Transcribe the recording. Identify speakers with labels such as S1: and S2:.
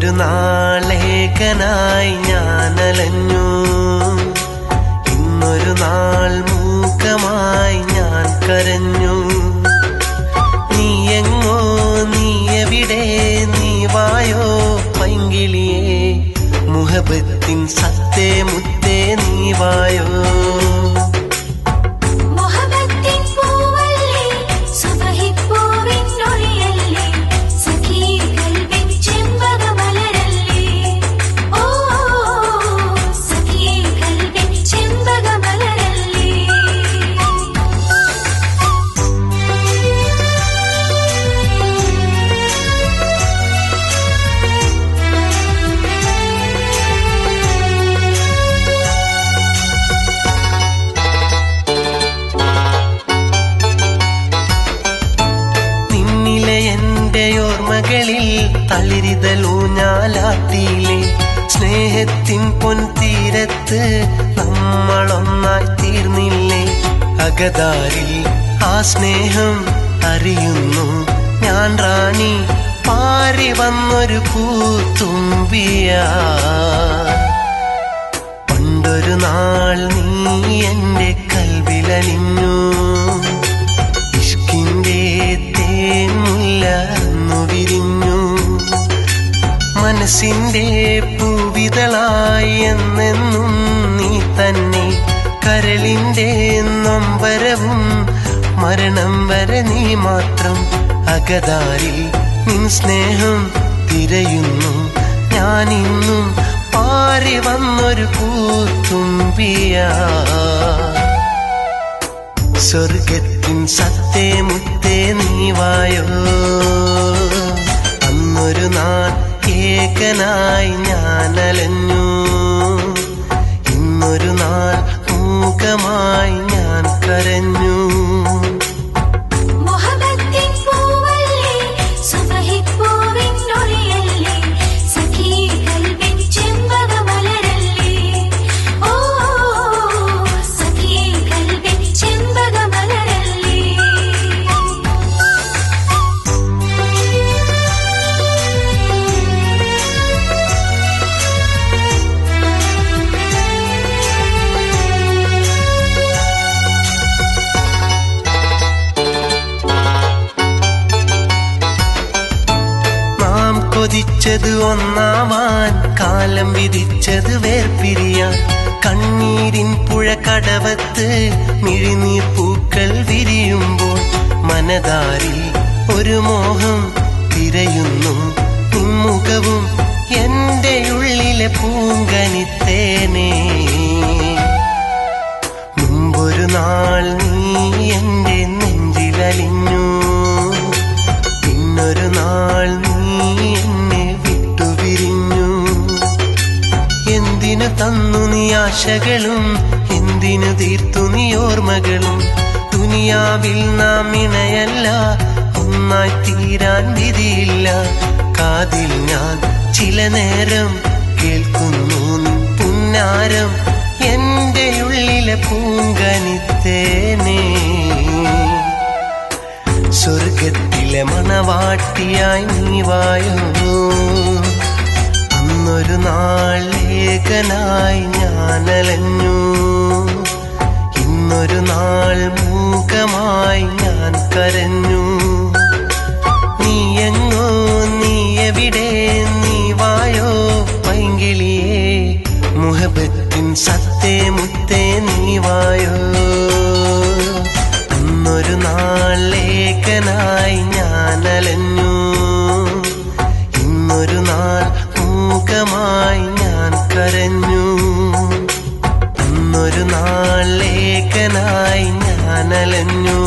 S1: ഒരു നാളേകനായി ഞാനലഞ്ഞു, ഇന്നൊരു നാൾ മൂകമായി ഞാൻ കരഞ്ഞു. നീ എങ്ങോ, നീ എവിടെ, നീ വായോ പൈങ്കിളിയേ, മുഹബത്തിൻ സത്തേ മുത്തേ നീ വായോ. ഓർമ്മകളിൽ തളിരിതലൂഞ്ഞാലാട്ടിയിലെ സ്നേഹത്തിൻ പൊൻതീരത്ത് നമ്മളൊന്നായി തീർന്നില്ലേ. അകതാരിൽ ആ സ്നേഹം അറിയുന്നു ഞാൻ റാണി, പാറി വന്നൊരു പൂത്തുമ്പിയാ. പണ്ടൊരു നാൾ നീ എന്റെ കൽവിലലിഞ്ഞു, ഇഷ്കിന്റെ തേൻമുല്ല വിരിഞ്ഞു. മനസ്സിന്റെ പൂവിതളായി എന്നെന്നും നീ തന്നെ, കരളിന്റെ നൊമ്പരവും മരണം വരെ നീ മാത്രം. അകതാരിൽ നിൻ സ്നേഹം തിരയുന്നു ഞാനിന്നും, പാറി വന്നൊരു പൂത്തുമ്പിയാ. സ്വർഗത്തിൻ സത്തേ മുത്തേ നീ വായോ. അന്നൊരു നാൾ ഏകനായി ഞാനലഞ്ഞു, ഇന്നൊരു നാൾ മൂകമായി ഞാൻ കരഞ്ഞു. കൊതിച്ചത് ഒന്നാവാൻ, കാലം വിധിച്ചത് വേർപിരിയാൻ. കണ്ണീരിൻ പുഴ കടവത്ത് മിഴിനീർ പൂക്കൾ വിരിയുമ്പോൾ മനതാരിൽ ഒരു മോഹം തിരയുന്നു. നിൻമുഖവും എന്റെ ഉള്ളിലെ പൂങ്കനിത്തേനേ. മുമ്പൊരു നാൾ നീ എന്റെ നെഞ്ചിലലിഞ്ഞു, പിന്നൊരു നാൾ നീ എന്നെ വിട്ടുപിരിഞ്ഞു. എന്തിനു തന്നു നീ ആശകളും, എന്തിനു തീർത്തു നീ ഓർമ്മകളും. ദുനിയാവിൽ നാം ഇണയല്ല, ഒന്നായി തീരാൻ വിധിയില്ല. കാതിൽ ഞാൻ ചില നേരം കേൾക്കുന്നു നിൻ പുന്നാരം, എന്റെ ഉള്ളിലെ പൂങ്കനിത്തേനേ. സ്വർഗത്തിലെ മണവാട്ടിയായി നീ വായോ. അന്നൊരു നാൾ ഏകനായി ഞാനലഞ്ഞു, ഇന്നൊരു നാൾ മൂകമായി ഞാൻ കരഞ്ഞു. നീ എങ്ങോ, നീ എവിടെ, നീ വായോ പൈങ്കിളിയേ, മുഹബത്തിൻ സത്തേ മുത്തേ നീ വായോ. അന്നൊരു നാൾ ഏകനായി ഞാനലഞ്ഞു, ഇന്നൊരു നാൾ മൂകമായി ഞാൻ കരഞ്ഞു. അന്നൊരു നാൾ ഏകനായി ഞാനലഞ്ഞു,